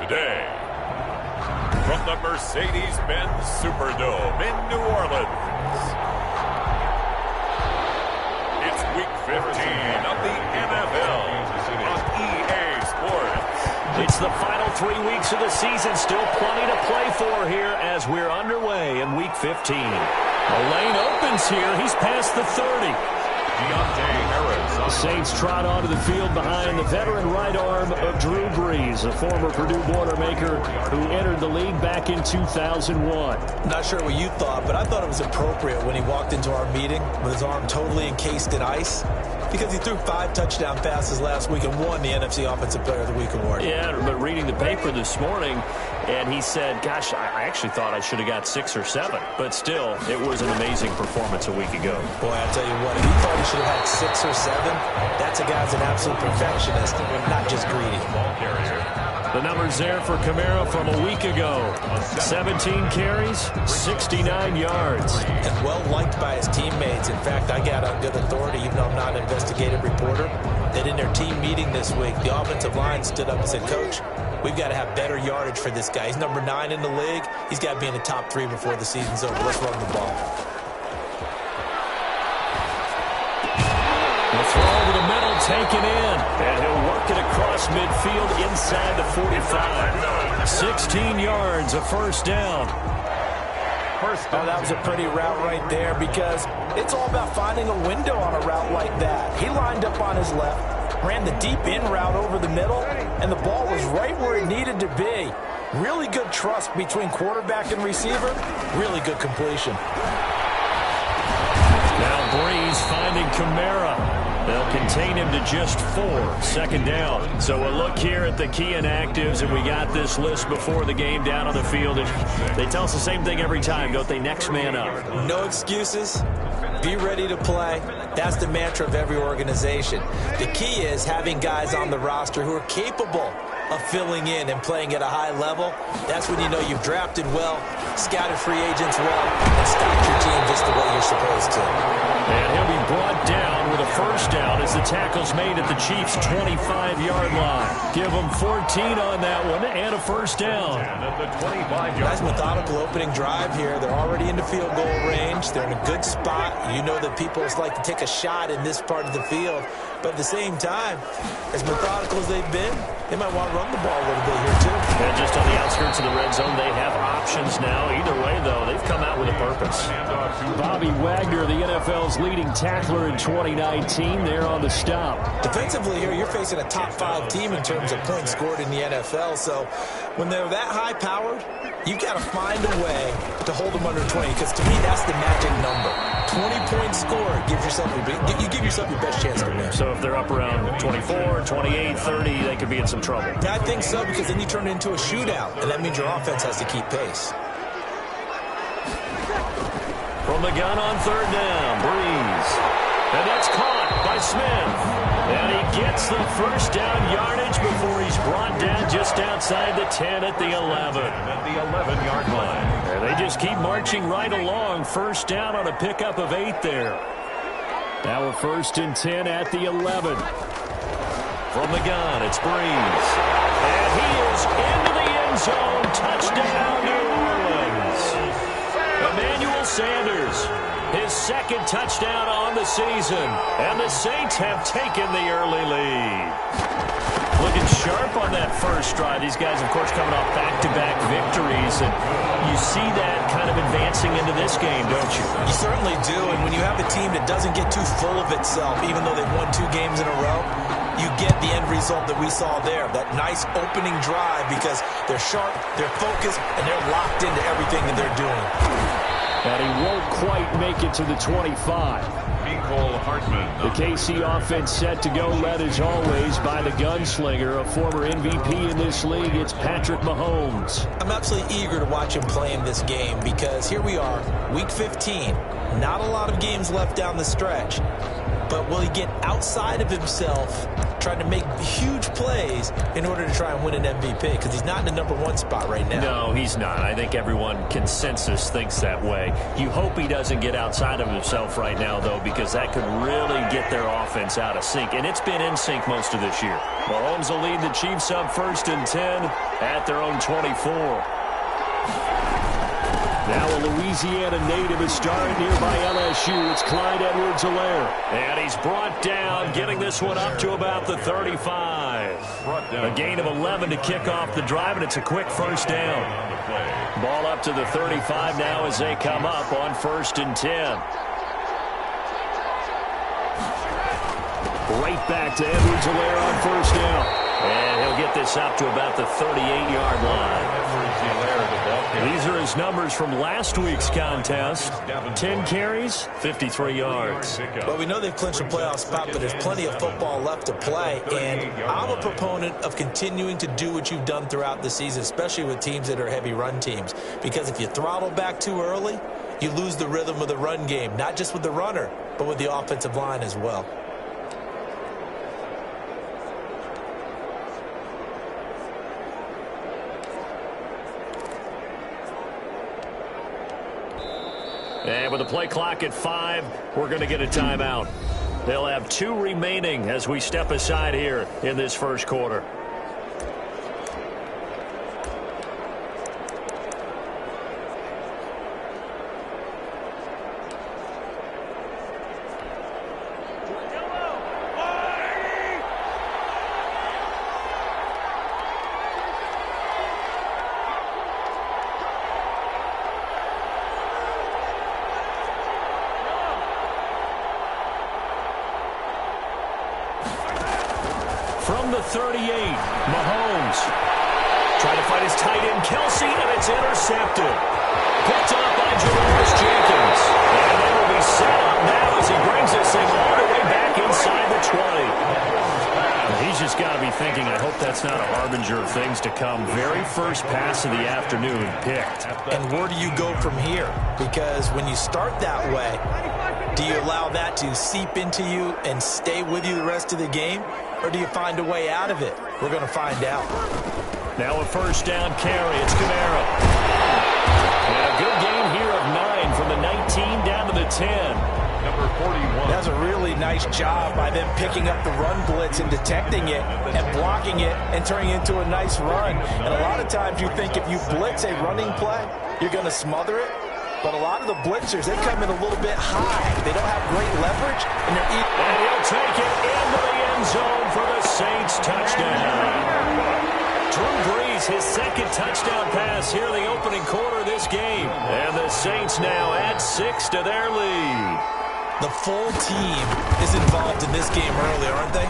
day. From the Mercedes-Benz Superdome in New Orleans, it's Week 15 of the NFL on EA Sports. It's the final 3 weeks of the season. Still plenty to play for here as we're underway in Week 15. The lane opens here. He's past the 30. The Saints trot onto the field behind the veteran right arm of Drew Brees, a former Purdue Boilermaker who entered the league back in 2001. Not sure what you thought, but I thought it was appropriate when he walked into our meeting with his arm totally encased in ice, because he threw 5 touchdown passes last week and won the NFC Offensive Player of the Week award. Yeah, but reading the paper this morning, and he said, gosh, I actually thought I should have got 6 or 7. But still, it was an amazing performance a week ago. Boy, I'll tell you what, if he thought he should have had 6 or 7, that's a guy's an absolute perfectionist, not just greedy. The numbers there for Kamara from a week ago. 17 carries, 69 yards. And well-liked by his teammates. In fact, I got on good authority, even though I'm not an investigative reporter, that in their team meeting this week, the offensive line stood up and said, Coach, we've got to have better yardage for this guy. He's number 9 in the league. He's got to be in the top 3 before the season's over. Let's run the ball. The throw over the middle, taken in. And he'll work it across midfield inside the 45. 16 yards, a first down. Oh, that was a pretty route right there, because it's all about finding a window on a route like that. He lined up on his left, ran the deep in route over the middle, and the ball was right where it needed to be. Really good trust between quarterback and receiver. Really good completion. Now Brees finding Kamara. They'll contain him to just 4. Second down. So a look here at the key inactives, and we got this list before the game down on the field. And they tell us the same thing every time, don't they? Next man up. No excuses. Be ready to play. That's the mantra of every organization. The key is having guys on the roster who are capable of filling in and playing at a high level. That's when you know you've drafted well, scouted free agents well, and stocked your team just the way you're supposed to. And he'll be brought down with a first down as the tackle's made at the Chiefs' 25-yard line. Give them 14 on that one and a first down. Nice methodical opening drive here. They're already in the field goal range. They're in a good spot. You know that people like to take a shot in this part of the field. But at the same time, as methodical as they've been, they might want to run the ball a little bit here, too. And just on the outskirts of the red zone, they have options now. Either way, though, they've come out with a purpose. Bobby Wagner, the NFL's leading tackler in 2019, there on the stop. Defensively here, you're facing a top 5 team in terms of points scored in the NFL. So when they're that high-powered, you've got to find a way to hold them under 20, because to me, that's the magic number. 20 points scored, you give yourself your best chance to win. So if they're up around 24, 28, 30, they could be in some trouble. Yeah, I think so, because then you turn it into a shootout, and that means your offense has to keep pace. From the gun on third down, Brees. And that's caught by Smith. And he gets the first down yardage before he's brought down just outside the 10 at the 11. At the 11-yard line. And they just keep marching right along. First down on a pickup of 8 there. Now a 1st and 10 at the 11. From the gun, it's Brees. And he is into the end zone. Touchdown, New Orleans. Emmanuel Sanders, his 2nd touchdown on the season. And the Saints have taken the early lead. Looking sharp on that first stride. These guys, of course, coming off back-to-back victories. And you see that kind of advancing into this game, don't you? You certainly do. And when you have a team that doesn't get too full of itself, even though they've won 2 games in a row, you get the end result that we saw there. That nice opening drive, because they're sharp, they're focused, and they're locked into everything that they're doing. And he won't quite make it to the 25. The KC offense set to go, led as always by the gunslinger, a former MVP in this league. It's Patrick Mahomes. I'm absolutely eager to watch him play in this game, because here we are, Week 15. Not a lot of games left down the stretch. but will he get outside of himself trying to make huge plays in order to try and win an MVP? Because he's not in the number one spot right now. No, he's not. I think everyone consensus thinks that way. You hope he doesn't get outside of himself right now, though, because that could really get their offense out of sync. And it's been in sync most of this year. Mahomes will lead the Chiefs up 1st and 10 at their own 24. Now a Louisiana native is starting here by LSU. It's Clyde Edwards-Helaire. And he's brought down, getting this one up to about the 35. A gain of 11 to kick off the drive, and it's a quick first down. Ball up to the 35 now as they come up on 1st and 10. Right back to Edwards-Helaire on 1st down. And he'll get this up to about the 38-yard line. These are his numbers from last week's contest. 10 carries, 53 yards. Well, we know they've clinched a playoff spot, but there's plenty of football left to play. And I'm a proponent of continuing to do what you've done throughout the season, especially with teams that are heavy run teams. Because if you throttle back too early, you lose the rhythm of the run game, not just with the runner, but with the offensive line as well. And with the play clock at 5, we're going to get a timeout. They'll have 2 remaining as we step aside here in this first quarter. From the 38, Mahomes trying to find his tight end, Kelsey, and it's intercepted. Picked up by Janoris Jenkins. And they will be set up now as he brings this thing all the way back inside the 20. He's just got to be thinking, I hope that's not a harbinger of things to come. Very first pass of the afternoon picked. And where do you go from here? Because when you start that way, do you allow that to seep into you and stay with you the rest of the game? Or do you find a way out of it? We're going to find out. Now a first down carry. It's Kamara. And a good game here of 9 from the 19 down to the 10. Number 41. That's a really nice job by them picking up the run blitz and detecting it and blocking it and turning it into a nice run. And a lot of times you think if you blitz a running play, you're going to smother it. But a lot of the blitzers, they come in a little bit high. They don't have great leverage, and they're eating. And he'll take it into the end zone for the Saints touchdown. Drew Brees, his second touchdown pass here in the opening quarter of this game. And the Saints now add 6 to their lead. The full team is involved in this game early, aren't they?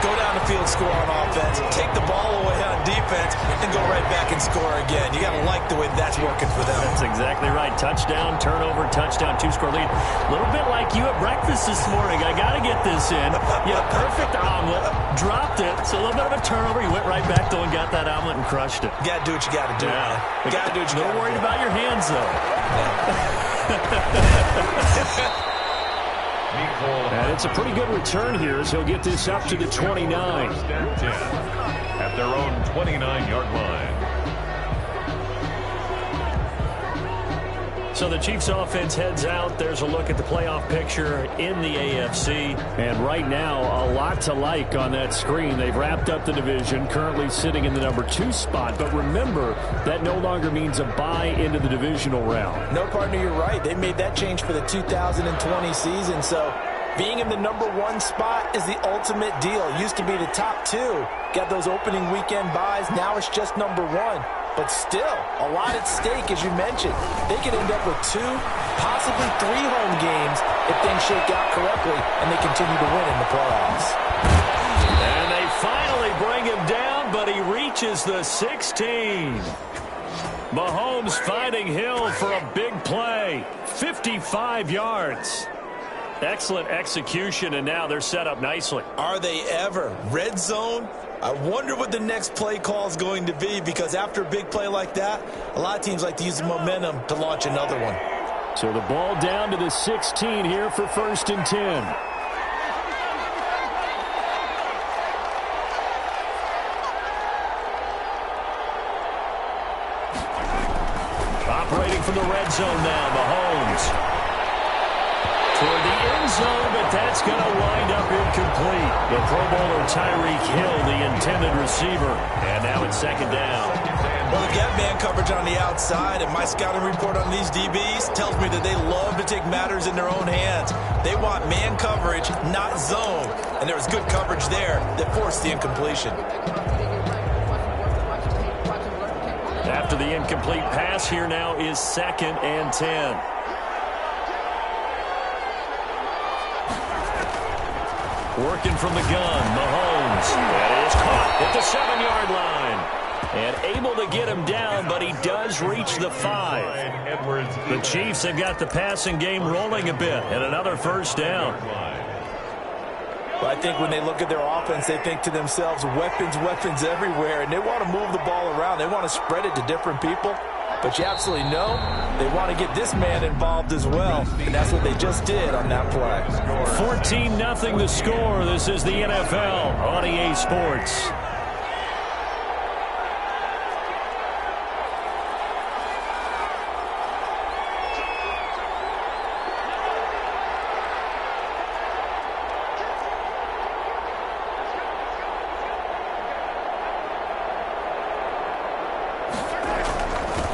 Go down the field, score on offense, take the ball away on defense, and go right back and score again. You got to like the way that's working for them. That's exactly right. Touchdown, turnover, touchdown, 2-score lead. A little bit like you at breakfast this morning. I got to get this in. You had a perfect omelet, dropped it. So a little bit of a turnover. You went right back, though, and got that omelet and crushed it. You got to do what you got to do, man. You got to do what you got to do. Don't worry about your hands, though. And it's a pretty good return here as he'll get this up to the 29. At their own 29-yard line. So the Chiefs offense heads out. There's a look at the playoff picture in the AFC. And right now, a lot to like on that screen. They've wrapped up the division, currently sitting in the number 2 spot. But remember, that no longer means a bye into the divisional round. No, partner, you're right. They made that change for the 2020 season. So being in the number 1 spot is the ultimate deal. It used to be the top 2. Got those opening weekend buys. Now it's just number 1. But still, a lot at stake, as you mentioned. They could end up with 2, possibly 3 home games if things shake out correctly and they continue to win in the playoffs. And they finally bring him down, but he reaches the 16. Mahomes finding Hill for a big play. 55 yards. Excellent execution, and now they're set up nicely. Are they ever? Red zone? I wonder what the next play call is going to be, because after a big play like that, a lot of teams like to use the momentum to launch another one. So the ball down to the 16 here for 1st and 10. looking from the red zone now. Mahomes toward the end zone, but that's going to wind up incomplete. The Pro Bowler Tyreek Hill, the intended receiver. And now it's second down. Well, they get man coverage on the outside, and my scouting report on these DBs tells me that they love to take matters in their own hands. They want man coverage, not zone. And there was good coverage there that forced the incompletion. After the incomplete pass, here now is 2nd and 10. Working from the gun, Mahomes. That is caught at the 7-yard line. And able to get him down, but he does reach the 5. The Chiefs have got the passing game rolling a bit, and another first down. Well, I think when they look at their offense, they think to themselves, weapons, weapons everywhere, and they want to move the ball around. They want to spread it to different people. But you absolutely know they want to get this man involved as well, and that's what they just did on that play. 14-0 the score. This is the NFL on EA Sports.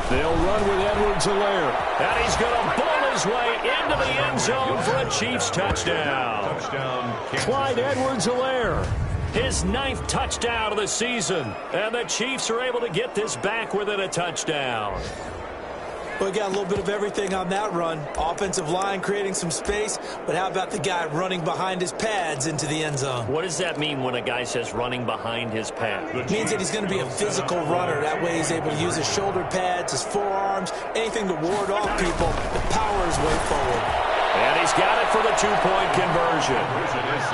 They'll run with Edwards-Helaire. And he's going to ball his way into the end zone for a Chiefs touchdown. Clyde Edwards-Helaire, his 9th touchdown of the season. And the Chiefs are able to get this back within a touchdown. Well, we got a little bit of everything on that run. Offensive line creating some space, but how about the guy running behind his pads into the end zone? What does that mean when a guy says running behind his pad? It means that he's going to be a physical runner. That way he's able to use his shoulder pads, his forearms, anything to ward off people. The power is way forward. And he's got it for the 2-point conversion.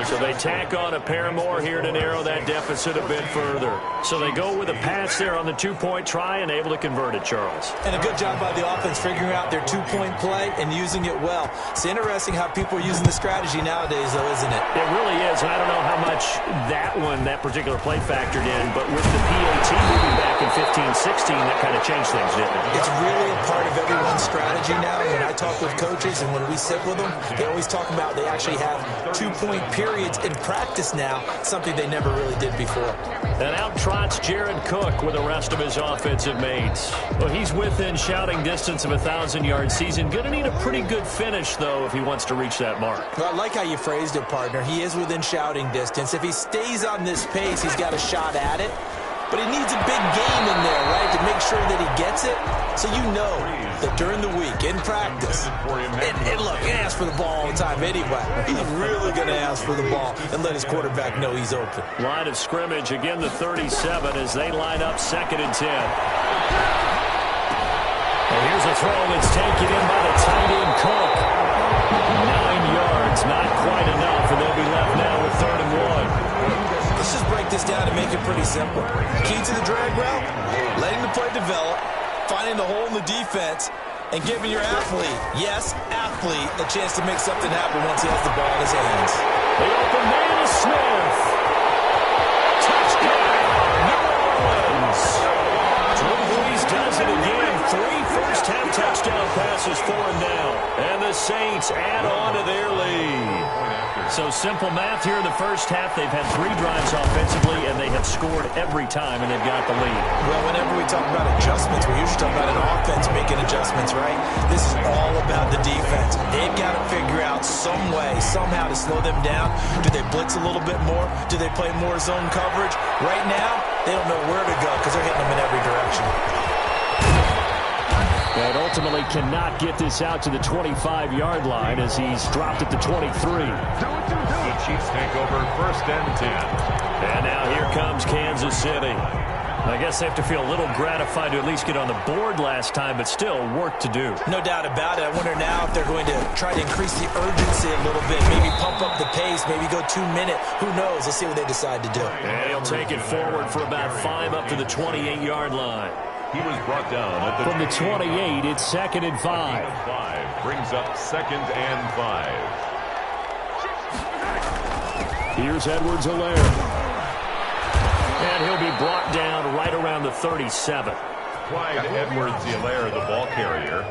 So they tack on a pair more here to narrow that deficit a bit further. So they go with a pass there on the 2-point try and able to convert it, Charles. And a good job by the offense figuring out their 2-point play and using it well. It's interesting how people are using the strategy nowadays, though, isn't it? It really is. And I don't know how much that particular play factored in, but with the PAT moving back in 15-16, that kind of changed things, didn't it? It's really a part of everyone's strategy now. When I talk with coaches and when we sit with them, they always talk about they actually have 2-point periods in practice now, something they never really did before. And out trots Jared Cook with the rest of his offensive mates. Well, he's within shouting distance of a 1,000-yard season. Going to need a pretty good finish, though, if he wants to reach that mark. Well, I like how you phrased it, partner. He is within shouting distance. If he stays on this pace, he's got a shot at it. But he needs a big game in there, right, to make sure that he gets it. So you know that during the week, in practice, and look, he asks for the ball all the time anyway. He's really going to ask for the ball and let his quarterback know he's open. Line of scrimmage, again the 37 as they line up 2nd and 10. And here's a throw that's taken in by the tight end Cook. 9 yards, not quite enough, and they'll be left now with 3rd and 1. Let's just break this down and make it pretty simple. Key to the drag route, letting the play develop, finding the hole in the defense, and giving your athlete, yes, athlete, a chance to make something happen once he has the ball in his hands. The open man is Smith. Touchdown, New Orleans. Drew Brees does it again. 3 first-half touchdown passes for him now. And the Saints add on to their lead. So simple math here in the first half. They've had 3 drives offensively, and they have scored every time, and they've got the lead. Well, whenever we talk about adjustments, we usually talk about an offense making adjustments, right? This is all about the defense. They've got to figure out some way, somehow to slow them down. Do they blitz a little bit more? Do they play more zone coverage? Right now, they don't know where to go because they're hitting them in every direction. And ultimately cannot get this out to the 25-yard line as he's dropped at the 23. The Chiefs take over 1st and 10. And now here comes Kansas City. I guess they have to feel a little gratified to at least get on the board last time, but still work to do. No doubt about it. I wonder now if they're going to try to increase the urgency a little bit, maybe pump up the pace, maybe go 2-minute. Who knows? Let's see what they decide to do. And he'll take it forward for about 5 up to the 28-yard line. He was brought down at the from the 28. It's 2nd and 5. 5 brings up 2nd and 5. Here's Edwards-Helaire. And he'll be brought down right around the 37. Clyde Edwards-Helaire, the ball carrier.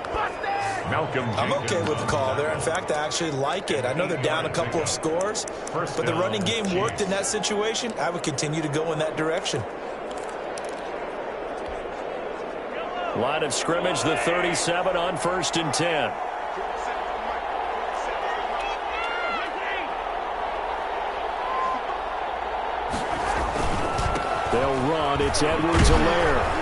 Malcolm Jenkins. I'm okay with the call there. In fact, I actually like it. I know they're down a couple of scores, but the running game worked in that situation. I would continue to go in that direction. Line of scrimmage, the 37 on 1st and 10. They'll run. It's Edwards-Helaire.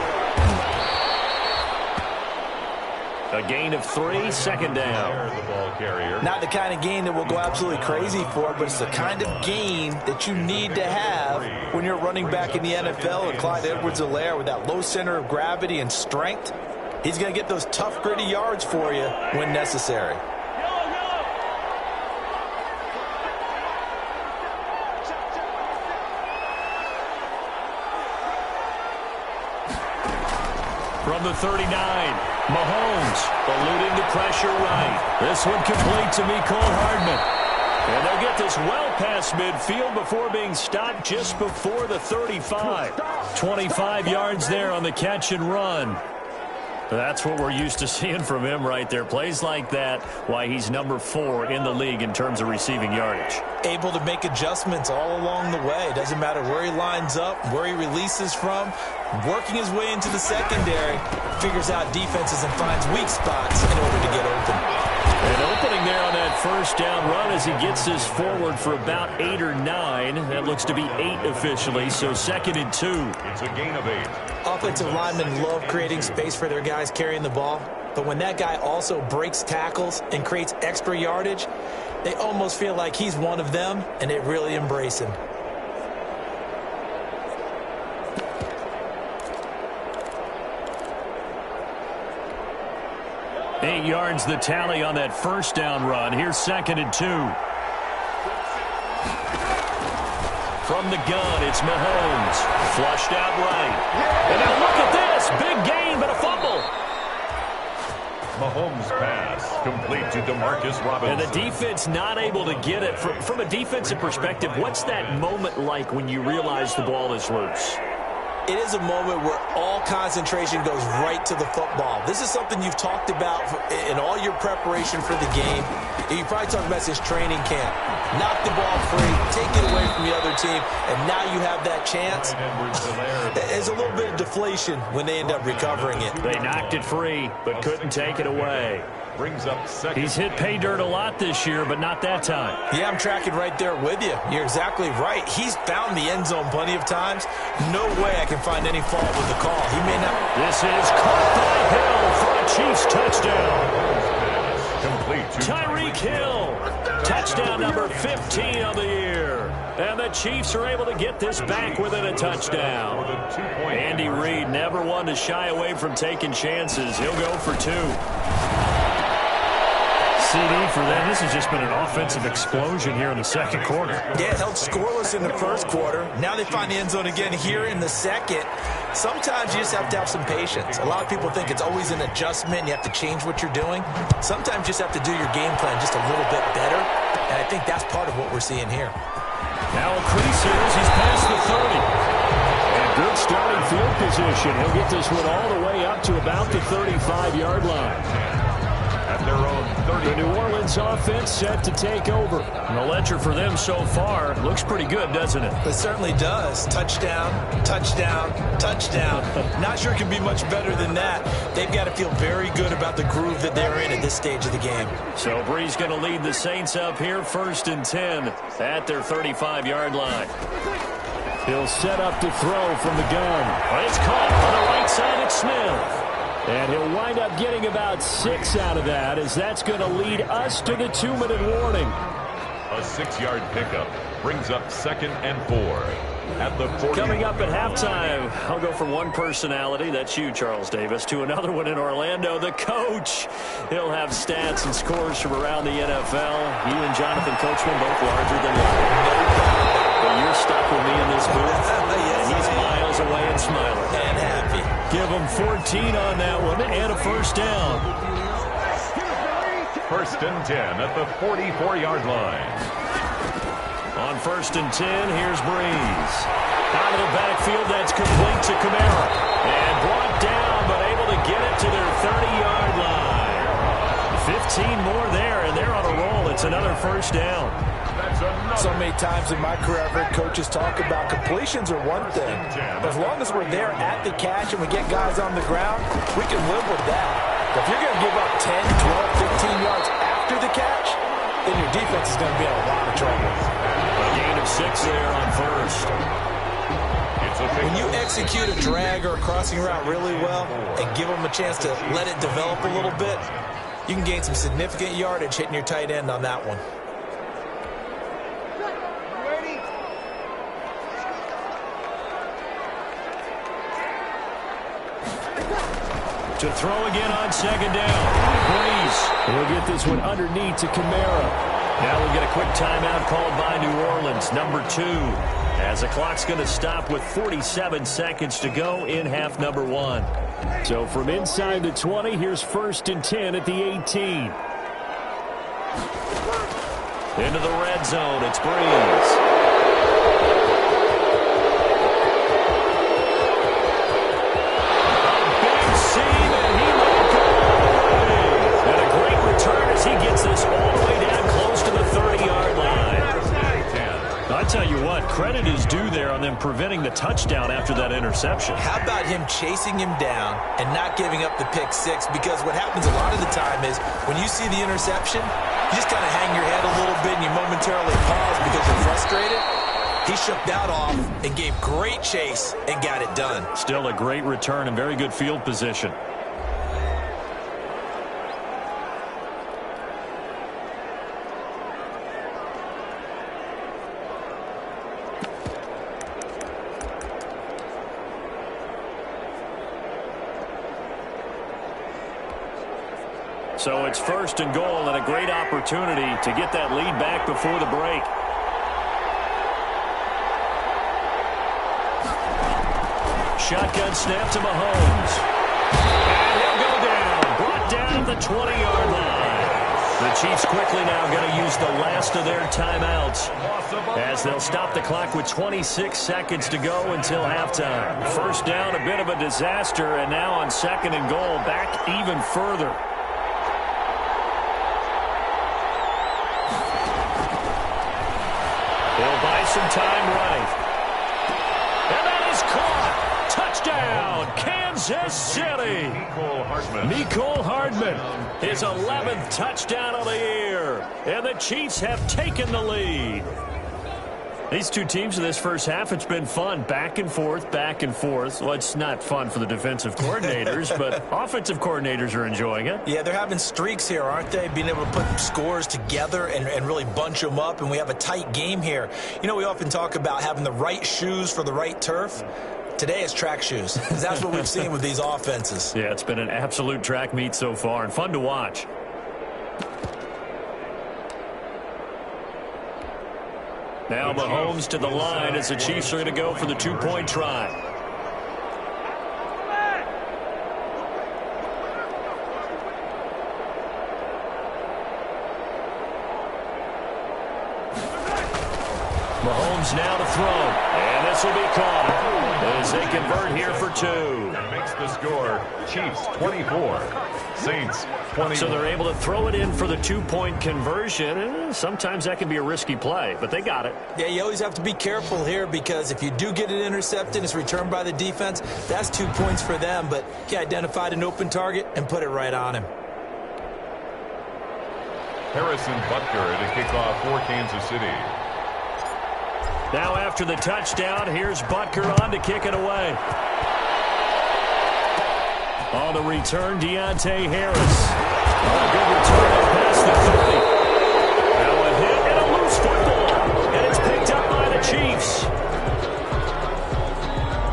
A gain of 3, 2nd down. The ball carrier. Not the kind of gain that we'll go absolutely crazy for, but it's the kind of gain that you need to have when you're running back in the NFL. And Clyde Edwards-Helaire, with that low center of gravity and strength, he's going to get those tough, gritty yards for you when necessary. From the 39, Mahomes eluding the pressure right. This one complete to Mecole Hardman. And they'll get this well past midfield before being stopped just before the 35. 25 yards there on the catch and run. That's what we're used to seeing from him right there. Plays like that, why he's number 4 in the league in terms of receiving yardage. Able to make adjustments all along the way. Doesn't matter where he lines up, where he releases from. Working his way into the secondary, figures out defenses and finds weak spots in order to get open. An opening there on that 1st down run as he gets this forward for about 8 or 9. That looks to be 8 officially, so 2nd and 2. It's a gain of 8. Offensive linemen love creating space for their guys carrying the ball, but when that guy also breaks tackles and creates extra yardage, they almost feel like he's one of them, and they really embrace him. Eight yards the tally on that 1st down run. Here's 2nd and 2. From the gun, it's Mahomes. Flushed out right. And now look at this. Big gain, but a fumble. Mahomes pass complete to DeMarcus Robinson. And the defense not able to get it. From a defensive perspective, what's that moment like when you realize the ball is loose? It is a moment where all concentration goes right to the football. This is something you've talked about in all your preparation for the game. You probably talked about since training camp. Knock the ball free, take it away from the other team, and now you have that chance. There's a little bit of deflation when they end up recovering it. They knocked it free, but couldn't take it away. Brings up 2nd. He's hit pay dirt a lot this year, but not that time. Yeah, I'm tracking right there with you. You're exactly right. He's found the end zone plenty of times. No way I can find any fault with the call. He may not. This is caught by Hill for a Chiefs touchdown. Complete to Tyreek Hill. Touchdown number 15 of the year. And the Chiefs are able to get this back within a touchdown. Andy Reid never one to shy away from taking chances. He'll go for 2. CD for them. This has just been an offensive explosion here in the 2nd quarter. Yeah, held scoreless in the 1st quarter. Now they find the end zone again here in the 2nd. Sometimes you just have to have some patience. A lot of people think it's always an adjustment. You have to change what you're doing. Sometimes you just have to do your game plan just a little bit better. And I think that's part of what we're seeing here. Now a crease here as he's past the 30. And good starting field position. He'll get this one all the way up to about the 35-yard line. At their own 30. The New Orleans offense set to take over. And the ledger for them so far looks pretty good, doesn't it? It certainly does. Touchdown, touchdown, touchdown. Not sure it can be much better than that. They've got to feel very good about the groove that they're in at this stage of the game. So Bree's going to lead the Saints up here, 1st and 10 at their 35-yard line. He'll set up to throw from the gun. It's caught on the right side. It's Smith. And he'll wind up getting about 6 out of that, as that's going to lead us to the 2-minute warning. A 6-yard pickup brings up 2nd and 4 at the 40. Coming up at halftime, I'll go from one personality, that's you, Charles Davis, to another one in Orlando, the coach. He'll have stats and scores from around the NFL. You and Jonathan Coachman both larger than life. But you're stuck with me in this booth, and he's miles away and smiling. And happy. Give him 14 on that one and a 1st down. 1st and 10 at the 44-yard line. On 1st and 10, here's Breeze. Out of the backfield, that's complete to Kamara. And brought down, but able 30-yard line. 15 more there, and they're on a roll. It's another first down. So many times in my career, I've heard coaches talk about completions are one thing. As long as we're there at the catch and we get guys on the ground, we can live with that. But if you're going to give up 10, 12, 15 yards after the catch, then your defense is going to be in a lot of trouble. A gain of 6 there on first. When you execute a drag or a crossing route really well and give them a chance to let it develop a little bit, you can gain some significant yardage hitting your tight end on that one. To throw again on second down. Breeze will get this one underneath to Kamara. Now we'll get a quick timeout called by New Orleans, number 2. As the clock's going to stop with 47 seconds to go in half number 1. So from inside the 20, here's 1st and 10 at the 18. Into the red zone, it's Breeze. He gets this all the way down close to the 30-yard line. I tell you what, credit is due there on them preventing the touchdown after that interception. How about him chasing him down and not giving up the pick 6? Because what happens a lot of the time is when you see the interception, you just kind of hang your head a little bit and you momentarily pause because you're frustrated. He shook that off and gave great chase and got it done. Still a great return and very good field position. So it's 1st and goal and a great opportunity to get that lead back before the break. Shotgun snap to Mahomes. And he'll go down. Brought down at the 20-yard line. The Chiefs quickly now going to use the last of their timeouts as they'll stop the clock with 26 seconds to go until halftime. First down, a bit of a disaster, and now on 2nd and goal, back even further. They'll buy some time right. And that is caught. Touchdown, Kansas City. Mecole Hardman, his 11th touchdown of the year. And the Chiefs have taken the lead. These two teams in this first half, it's been fun. Back and forth, back and forth. Well, it's not fun for the defensive coordinators, but offensive coordinators are enjoying it. Yeah, they're having streaks here, aren't they? Being able to put scores together and really bunch them up, and we have a tight game here. You know, we often talk about having the right shoes for the right turf. Today it's track shoes. That's what we've seen with these offenses. Yeah, it's been an absolute track meet so far and fun to watch. Now Mahomes to the line as the Chiefs are going to go for the 2-point try. Mahomes now to throw. And this will be caught as they convert here for 2. That makes the score Chiefs 24, Saints 20. So they're able to throw it in for the 2-point conversion. Sometimes that can be a risky play, but they got it. Yeah, you always have to be careful here because if you do get it intercepted, it's returned by the defense, that's 2 points for them. But he identified an open target and put it right on him. Harrison Butker to kick off for Kansas City. Now after the touchdown, here's Butker on to kick it away. On the return, Deontay Harris. Oh, a good return up past the 30. Now a hit and a loose football. And it's picked up by the Chiefs.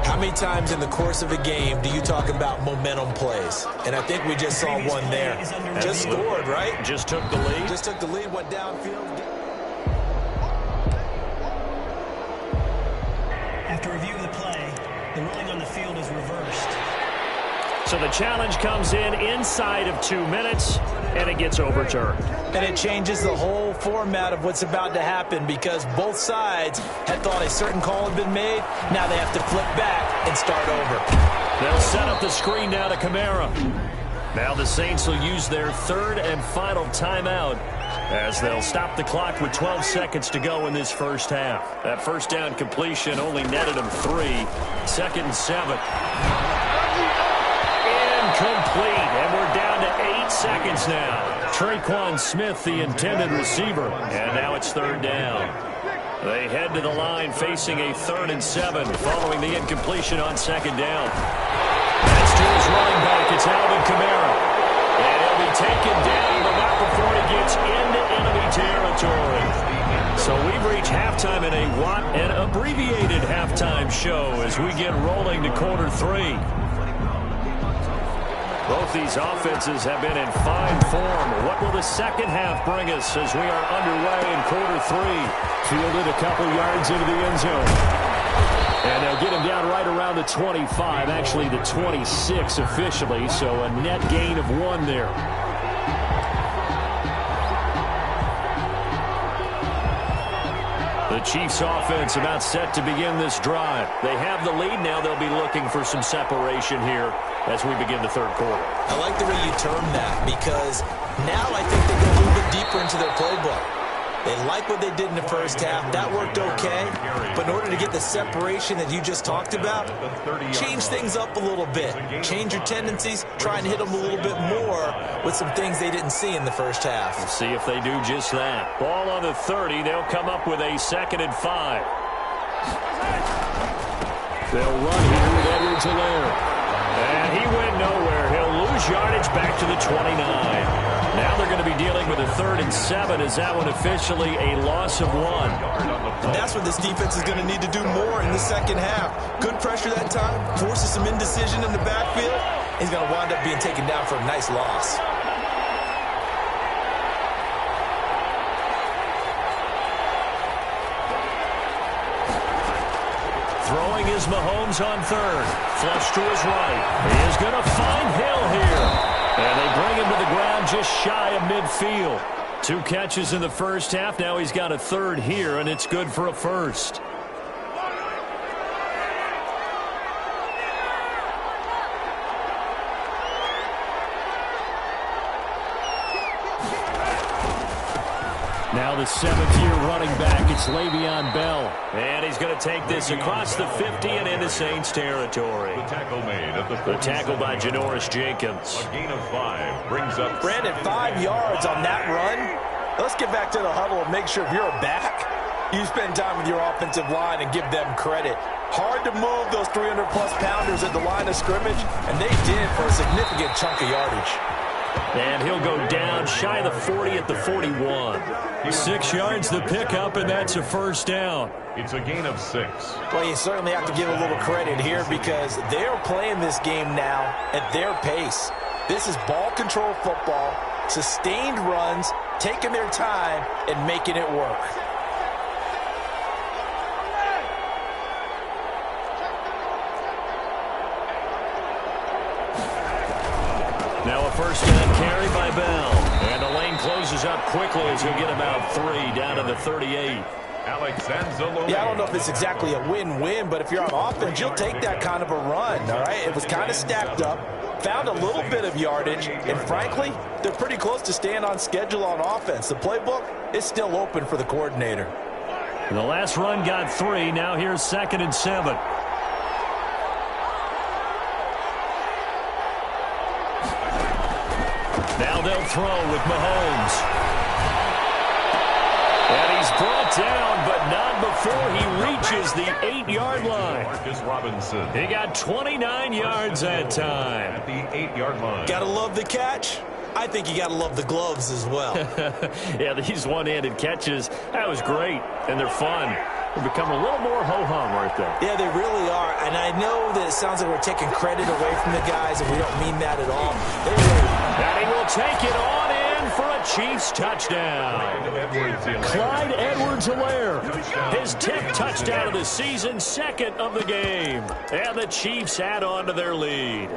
How many times in the course of a game do you talk about momentum plays? And I think we just saw one there. Just scored, right? Just took the lead. Just took the lead, went downfield. After review of the play, the ruling on the field is reversed. So the challenge comes in inside of 2 minutes, and it gets overturned. And it changes the whole format of what's about to happen because both sides had thought a certain call had been made. Now they have to flip back and start over. They'll set up the screen now to Kamara. Now the Saints will use their third and final timeout as they'll stop the clock with 12 seconds to go in this first half. That first down completion only netted them 3. 2nd and 7. Incomplete, and we're down to 8 seconds now. Traquan Smith, the intended receiver, and now it's 3rd down. They head to the line facing a 3rd and 7 following the incompletion on 2nd down. That's to his running back. It's Alvin Kamara. And he'll be taken down, but not before he gets into enemy territory. So we've reached halftime in an abbreviated halftime show as we get rolling to quarter 3. Both these offenses have been in fine form. What will the second half bring us as we are underway in quarter 3? Fielded a couple yards into the end zone. And they'll get him down right around the 25, actually the 26 officially, so a net gain of 1 there. The Chiefs offense about set to begin this drive. They have the lead. Now they'll be looking for some separation here as we begin the 3rd quarter. I like the way you term that because now I think they go a little bit deeper into their playbook. They like what they did in the first half. That worked okay. But in order to get the separation that you just talked about, change things up a little bit. Change your tendencies. Try and hit them a little bit more with some things they didn't see in the first half. We'll see if they do just that. Ball on the 30. They'll come up with a 2nd and 5. They'll run here with Edwards-Helaire. And he went nowhere. He'll lose yardage back to the 29. Now they're going to be dealing with a 3rd and 7. Is that one officially a loss of 1? And that's what this defense is going to need to do more in the second half. Good pressure that time. Forces some indecision in the backfield. He's going to wind up being taken down for a nice loss. Throwing is Mahomes on 3rd. Flush to his right. He is going to find Hill here. And they bring him to the ground just shy of midfield. 2 catches in the first half. Now he's got a 3rd here, and it's good for a 1st. Now the 7th-year running back, it's Le'Veon Bell. And he's going to take this across the 50 and into Saints territory. The tackle made at the tackle by Janoris Jenkins. A gain of 5 brings up Brandon, 5 yards on that run. Let's get back to the huddle and make sure if you're a back, you spend time with your offensive line and give them credit. Hard to move those 300-plus pounders at the line of scrimmage, and they did for a significant chunk of yardage. And he'll go down shy of the 40 at the 41. 6 yards the pickup, and that's a 1st down. It's a gain of 6. Well, you certainly have to give a little credit here because they're playing this game now at their pace. This is ball control football, sustained runs, taking their time, and making it work. Now a 1st down carry by Bell. And the lane closes up quickly as he'll get about 3 down to the 38. Yeah, I don't know if it's exactly a win-win, but if you're on offense, you'll take that kind of a run, all right? It was kind of stacked up, found a little bit of yardage, and frankly, they're pretty close to staying on schedule on offense. The playbook is still open for the coordinator. The last run got 3. Now here's 2nd and 7. Now they'll throw with Mahomes. And he's brought down, but not before he reaches the 8-yard line. Marcus Robinson. He got 29 yards that time. At the 8-yard line. Gotta love the catch. I think you gotta love the gloves as well. Yeah, these one-handed catches, that was great, and they're fun. They become a little more ho-hum, aren't they? Yeah, they really are. And I know that it sounds like we're taking credit away from the guys, and we don't mean that at all. They really... And he will take it on in for a Chiefs touchdown. Clyde Edwards-Helaire, his 10th touchdown of the season, 2nd of the game. And the Chiefs add on to their lead.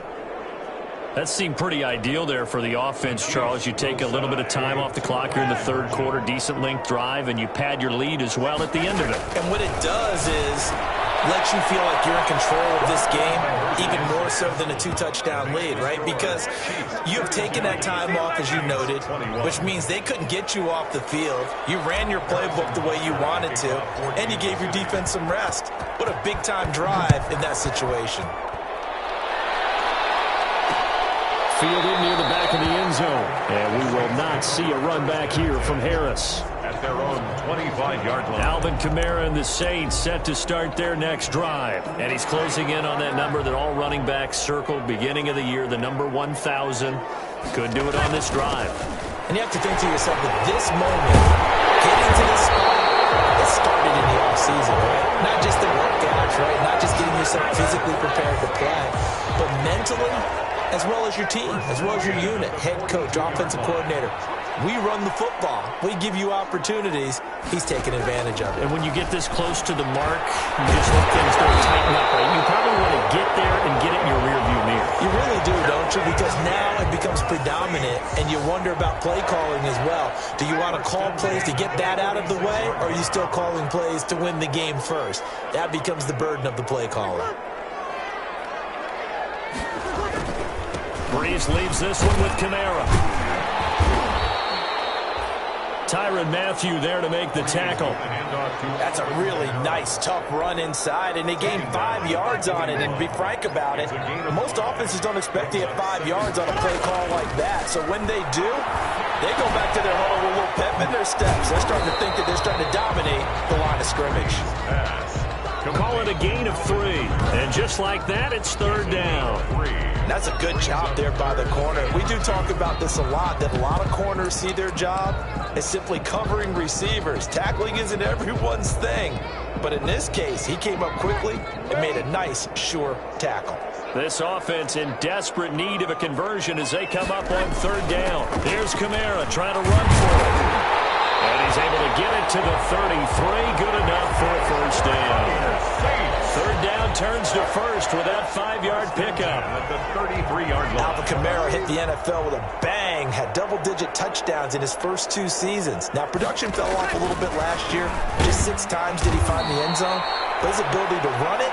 That seemed pretty ideal there for the offense, Charles. You take a little bit of time off the clock here in the 3rd quarter, decent length drive, and you pad your lead as well at the end of it. And what it does is lets you feel like you're in control of this game, even more so than a 2-touchdown lead, right? Because you have taken that time off, as you noted, which means they couldn't get you off the field. You ran your playbook the way you wanted to, and you gave your defense some rest. What a big-time drive in that situation. Fielded near the back of the end zone. And we will not see a run back here from Harris. At their own 25-yard line. Alvin Kamara and the Saints set to start their next drive. And he's closing in on that number that all running backs circled beginning of the year, the number 1,000. Could do it on this drive. And you have to think to yourself, at this moment, getting to this spot, it started in the offseason, right? Not just the workouts, right? Not just getting yourself physically prepared to play, but mentally, as well as your team, as well as your unit, head coach, offensive coordinator. We run the football. We give you opportunities. He's taking advantage of it. And when you get this close to the mark, you just hope things don't tighten up, right? You probably want to get there and get it in your rearview mirror. You really do, don't you? Because now it becomes predominant, and you wonder about play calling as well. Do you want to call plays to get that out of the way, or are you still calling plays to win the game first? That becomes the burden of the play caller. Breeze leaves this one with Kamara. Tyrann Mathieu there to make the tackle. That's a really nice, tough run inside, and they gained 5 yards on it. And to be frank about it, most offenses don't expect to get 5 yards on a play call like that. So when they do, they go back to their huddle with a little pep in their steps. They're starting to think that they're starting to dominate the line of scrimmage. Call it a gain of 3. And just like that, it's third down. That's a good job there by the corner. We do talk about this a lot, that a lot of corners see their job as simply covering receivers. Tackling isn't everyone's thing. But in this case, he came up quickly and made a nice, sure tackle. This offense in desperate need of a conversion as they come up on third down. Here's Kamara trying to run for it. And he's able to get it to the 33. Good enough for a first down. Third down turns to first with that 5-yard pickup. At the 33-yard line. Alvin Kamara hit the NFL with a bang, had double-digit touchdowns in his first 2 seasons. Now, production fell off a little bit last year. Just 6 times did he find the end zone. But his ability to run it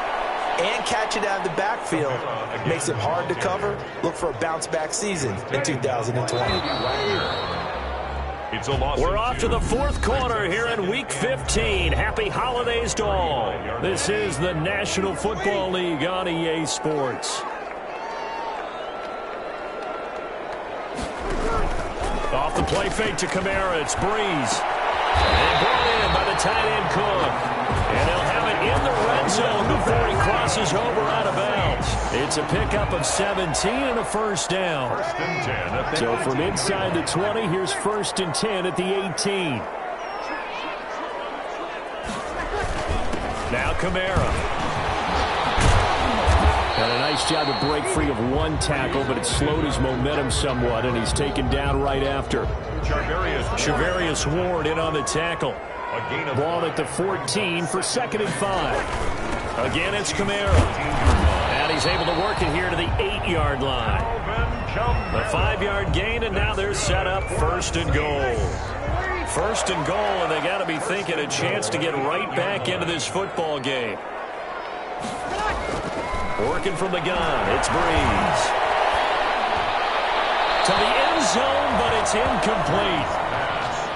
and catch it out of the backfield makes him hard to cover. Look for a bounce-back season in 2020. We're off to the fourth quarter here in Week 15. Happy holidays to all. This is the National Football League on EA Sports. Off the play fake to Kamara, it's Breeze. And brought in by the tight end Cook. And they'll have it in the red zone before he crosses over out of bounds. It's a pickup of 17 and a first down. First and 10. So from inside the 20, here's first and 10 at the 18. Now Kamara. And a nice job to break free of one tackle, but it slowed his momentum somewhat, and he's taken down right after. Charvarius Ward in on the tackle. Ball at the 14 for 2nd and 5. Again, it's Kamara. And he's able to work it here to the 8-yard line. A 5-yard gain, and now they're set up first and goal. First and goal, and they got to be thinking a chance to get right back into this football game. Working from the gun, it's Breeze. To the end zone, but it's incomplete.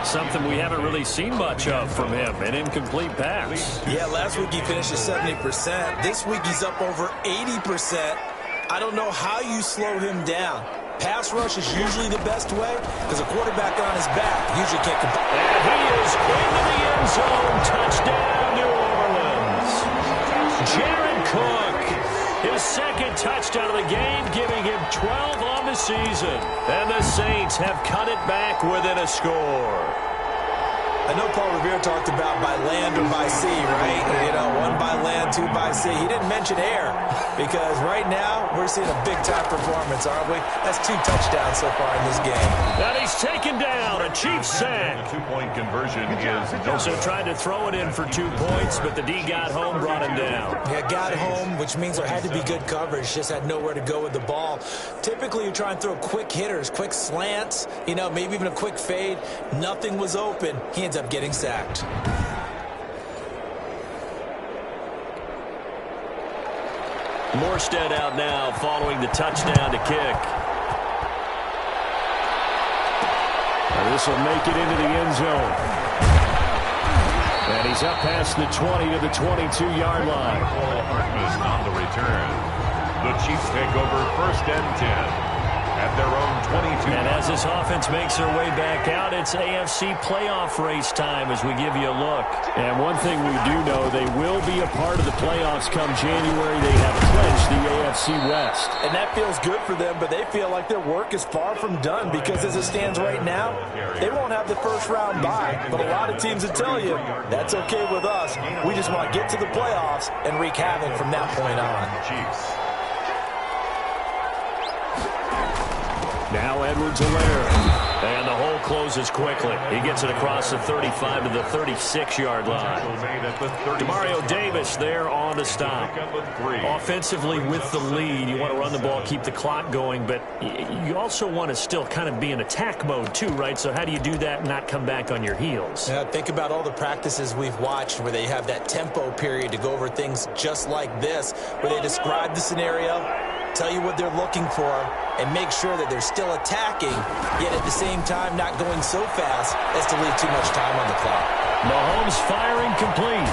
Something we haven't really seen much of from him, an incomplete pass. Yeah, last week he finished at 70%. This week he's up over 80%. I don't know how you slow him down. Pass rush is usually the best way because a quarterback on his back usually can't compete. And he is into the end zone. Touchdown, New Orleans. Jared Cook, his 2nd touchdown of the game, giving him 12 on the season. And the Saints have cut it back within a score. I know Paul Revere talked about by land or by sea, right? You know, 1 by land, 2 by sea. He didn't mention air because right now we're seeing a big-time performance, aren't we? That's 2 touchdowns so far in this game. And he's taken down, a Chiefs sack. The 2-point conversion is So tried to throw it in for 2 points, but the D got home, brought him down. Yeah, got home, which means there had to be good coverage. Just had nowhere to go with the ball. Typically, you try and throw quick hitters, quick slants, you know, maybe even a quick fade. Nothing was open. He ends up getting sacked. Morstead out now following the touchdown to kick. And this will make it into the end zone. And he's up past the 20 to the 22-yard line. Hartman on the return. The Chiefs take over 1st and 10 at their own 22. And as this offense makes their way back out, it's AFC playoff race time as we give you a look. And one thing we do know, they will be a part of the playoffs come January. They have clinched the AFC West. And that feels good for them, but they feel like their work is far from done because as it stands right now, they won't have the first-round bye. But a lot of teams will tell you, that's okay with us. We just want to get to the playoffs and wreak havoc from that point on. Chiefs. Now Edwards-Helaire. And the hole closes quickly. He gets it across the 35 to the 36-yard line. Demario Davis there on the stop. Offensively with the lead, you want to run the ball, keep the clock going, but you also want to still kind of be in attack mode too, right? So how do you do that and not come back on your heels? Yeah, think about all the practices we've watched where they have that tempo period to go over things just like this, where they describe the scenario, tell you what they're looking for, and make sure that they're still attacking, yet at the same time not going so fast as to leave too much time on the clock. Mahomes firing complete.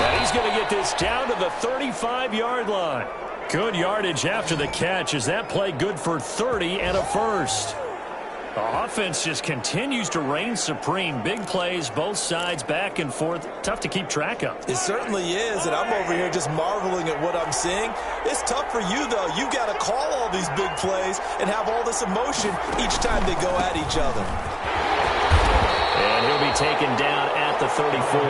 And he's going to get this down to the 35-yard line. Good yardage after the catch. Is that play good for 30 and a first? The offense just continues to reign supreme. Big plays, both sides, back and forth. Tough to keep track of. It certainly is, and I'm over here just marveling at what I'm seeing. It's tough for you, though. You got to call all these big plays and have all this emotion each time they go at each other. And he'll be taken down at the 34.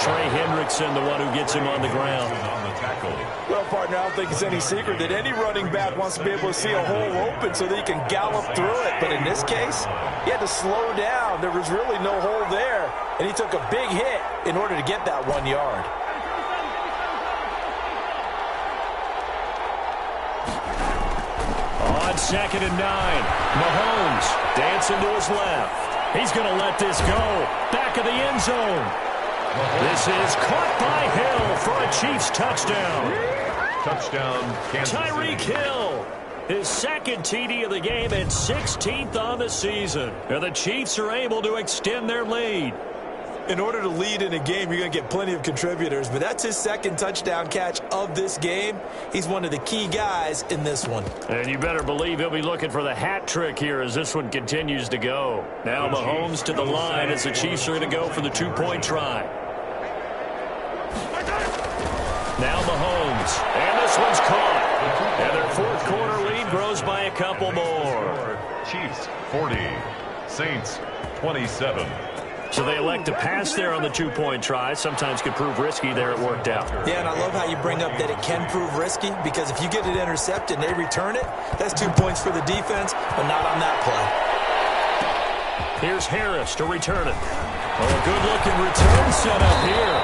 Trey Hendrickson, the one who gets him on the ground. Well, partner, I don't think it's any secret that any running back wants to be able to see a hole open so that he can gallop through it. But in this case, he had to slow down. There was really no hole there, and he took a big hit in order to get that 1 yard. On 2nd and 9, Mahomes dancing to his left. He's going to let this go. Back of the end zone. This is caught by Hill for a Chiefs touchdown. Touchdown, Kansas City. Tyreek Hill, his second TD of the game and 16th on the season. And the Chiefs are able to extend their lead. In order to lead in a game, you're going to get plenty of contributors, but that's his second touchdown catch of this game. He's one of the key guys in this one. And you better believe he'll be looking for the hat trick here as this one continues to go. Now Mahomes to the line as the Chiefs are going to go for the two-point try. Now Mahomes, and this one's caught. And their fourth quarter lead grows by a couple more. Chiefs 40, Saints 27. So they elect to pass there on the two-point try. Sometimes could prove risky. There it worked out. Yeah, and I love how you bring up that it can prove risky, because if you get it intercepted and they return it, that's 2 points for the defense, but not on that play. Here's Harris to return it. Oh, a good-looking return set up here.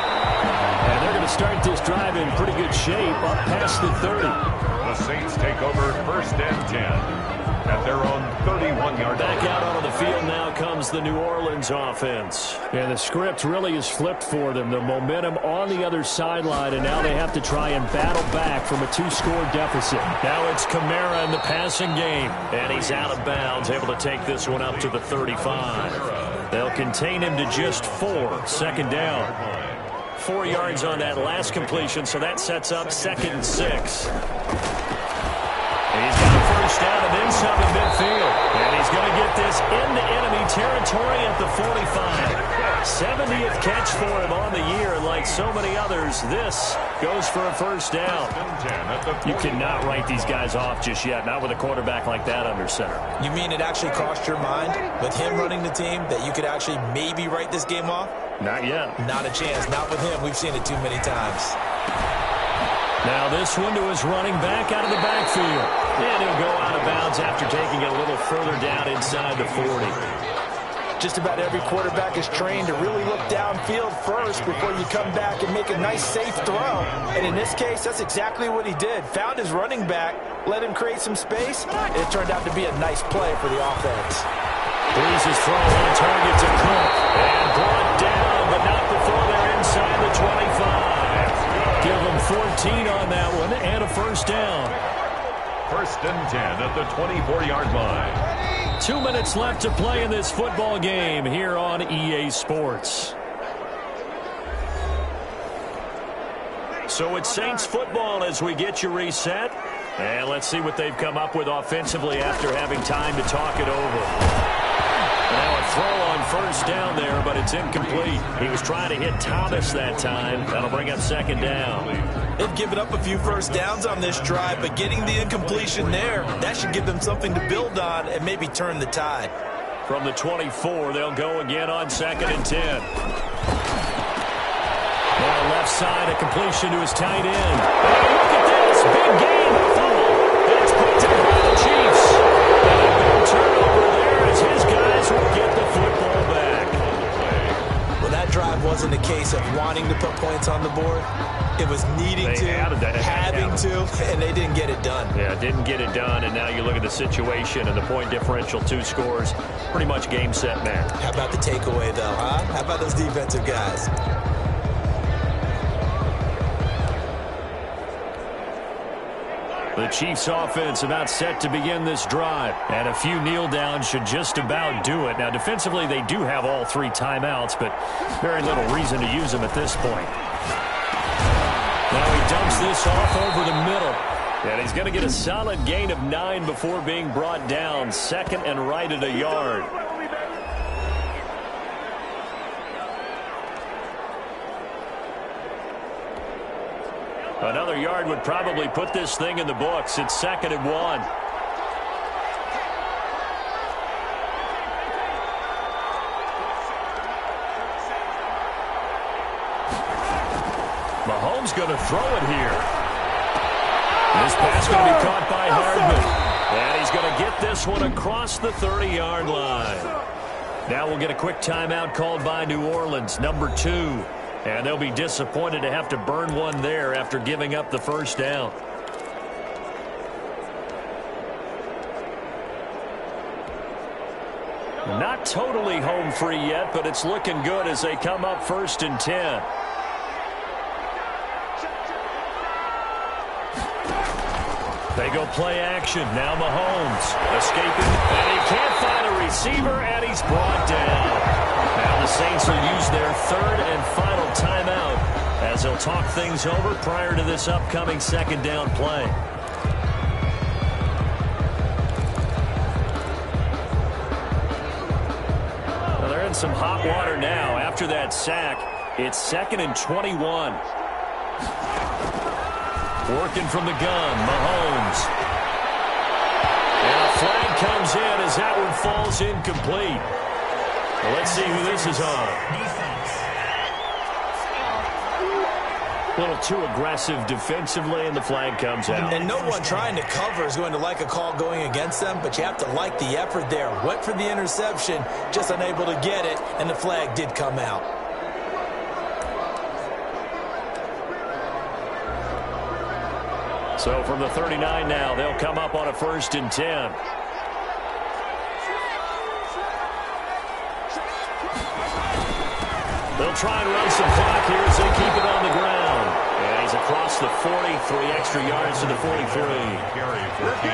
And they're going to start this drive in pretty good shape up past the 30. The Saints take over 1st and 10 at their own 31-yard line. Back out onto the field now comes the New Orleans offense. And the script really is flipped for them. The momentum on the other sideline, and now they have to try and battle back from a two-score deficit. Now it's Kamara in the passing game. And he's out of bounds, able to take this one up to the 35. They'll contain him to just 4. 2nd down. 4 yards on that last completion, so that sets up 2nd and 6. And he's got a first down and then some in midfield. And he's going to get this into enemy territory at the 45. 70th catch for him on the year, and like so many others, this goes for a first down. You cannot write these guys off just yet, not with a quarterback like that under center. You mean it actually crossed your mind with him running the team that you could actually maybe write this game off? Not yet. Not a chance. Not with him. We've seen it too many times. Now this one to his running back out of the backfield. And he'll go out of bounds after taking it a little further down inside the 40. Just about every quarterback is trained to really look downfield first before you come back and make a nice, safe throw. And in this case, that's exactly what he did. Found his running back, let him create some space, and it turned out to be a nice play for the offense. Breeze his throw on target to Cook. And brought down, but not before they're inside the 25. Give them 14 first down. First and 10 at the 24-yard line. 2 minutes left to play in this football game here on EA Sports. So it's Saints football as we get you reset. And let's see what they've come up with offensively after having time to talk it over. Now a throw on first down there, but it's incomplete. He was trying to hit Thomas that time. That'll bring up second down. They've given up a few first downs on this drive, but getting the incompletion there, that should give them something to build on and maybe turn the tide. From the 24, they'll go again on second and 10. Now left side, a completion to his tight end. Oh, look at this. Big game. Fumble. And it's picked up by the Chiefs. And a big turnover there as his guys will get the football back. Well, that drive wasn't a case of wanting to put points on the board. It was needing to, having to, and they didn't get it done. Yeah, didn't get it done, and now you look at the situation and the point differential, 2 scores, pretty much game, set, match. How about the takeaway, though, huh? How about those defensive guys? The Chiefs offense about set to begin this drive. And a few kneel downs should just about do it. Now, defensively, they do have all 3 timeouts, but very little reason to use them at this point. Now he dumps this off over the middle. And he's going to get a solid gain of 9 before being brought down. Second and right at a yard. Another yard would probably put this thing in the books. It's second and 1. Mahomes going to throw it here. This pass going to be caught by Hardman. And he's going to get this one across the 30-yard line. Now we'll get a quick timeout called by New Orleans, number 2. And they'll be disappointed to have to burn one there after giving up the first down. Not totally home free yet, but it's looking good as they come up first and 10. They go play action. Now Mahomes escaping, and he can't find a receiver, and he's brought down. Now the Saints will use their 3rd and final timeout as they'll talk things over prior to this upcoming second down play. Well, they're in some hot water now. After that sack, it's second and 21. Working from the gun, Mahomes. And a flag comes in as that one falls incomplete. Well, let's see who this is on. A little too aggressive defensively, and the flag comes out. And no one trying to cover is going to like a call going against them, but you have to like the effort there. Went for the interception, just unable to get it, and the flag did come out. So from the 39 now, they'll come up on a first and 10. They'll try and run some clock here as they keep it on the ground. And he's across the 40, 3 extra yards to the 43.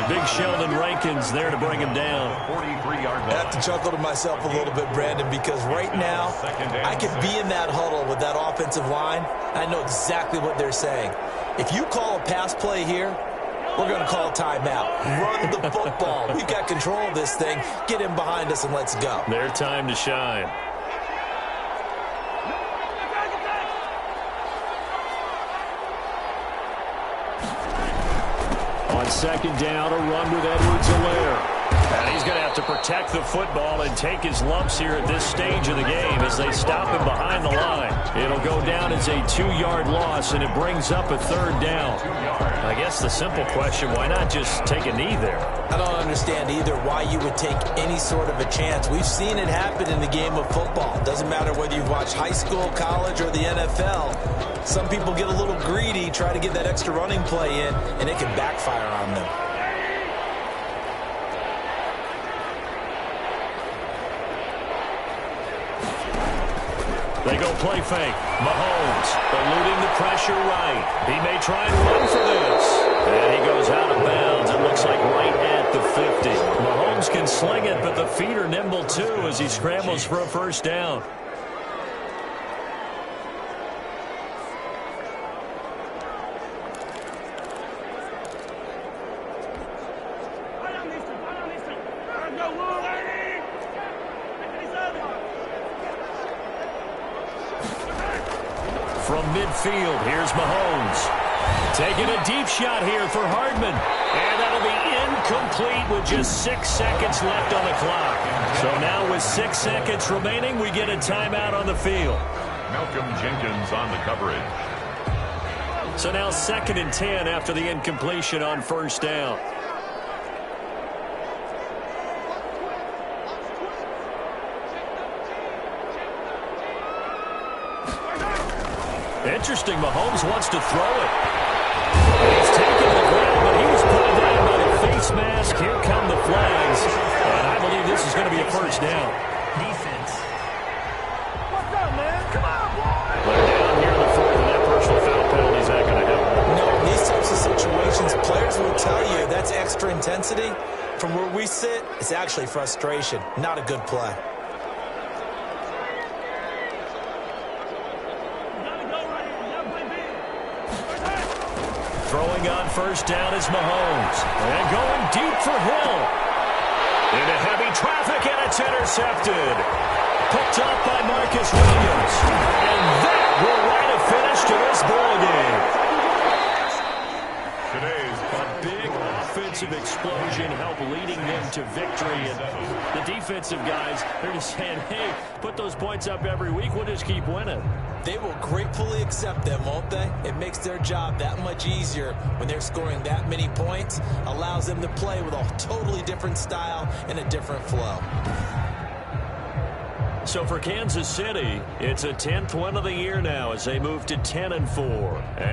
Big Sheldon Rankins there to bring him down. I have to chuckle to myself a little bit, Brandon, because right now I could be in that huddle with that offensive line. I know exactly what they're saying. If you call a pass play here, we're going to call a timeout. Run the football. We've got control of this thing. Get in behind us and let's go. Their time to shine. On second down, a run with Edwards-Helaire. And he's going to have to protect the football and take his lumps here at this stage of the game as they stop him behind the line. It'll go down as a 2-yard loss, and it brings up a 3rd down. I guess the simple question, why not just take a knee there? I don't understand either why you would take any sort of a chance. We've seen it happen in the game of football. Doesn't matter whether you've watched high school, college, or the NFL. Some people get a little greedy, try to get that extra running play in, and it can backfire on them. They go play fake. Mahomes eluding the pressure right. He may try and run for this. And he goes out of bounds. It looks like right at the 50. Mahomes can sling it, but the feet are nimble too as he scrambles for a first down. From midfield, here's Mahomes. Taking a deep shot here for Hardman. And that'll be incomplete with just 6 seconds left on the clock. So now with 6 seconds remaining, we get a timeout on the field. Malcolm Jenkins on the coverage. So now 2nd and 10 after the incompletion on first down. Interesting, Mahomes wants to throw it. He's taken the ground, but he was pulled down by the face mask. Here come the flags. And I believe this is going to be a first down. Defense. What's up, man? Come on, boy! But down here in the 4th, and that personal foul penalty is not going to help. No, in these types of situations, players will tell you that's extra intensity. From where we sit, it's actually frustration, not a good play. Throwing on first down is Mahomes. And going deep for Hill. Into heavy traffic, and it's intercepted. Picked up by Marcus Williams. And that will write a finish to this ball game. Today's A big offensive explosion helped leading them to victory. And the defensive guys, they're just saying, hey, put those points up every week. We'll just keep winning. They will gratefully accept them, won't they? It makes their job that much easier when they're scoring that many points. Allows them to play with a totally different style and a different flow. So for Kansas City, it's a 10th win of the year now as they move to 10-4.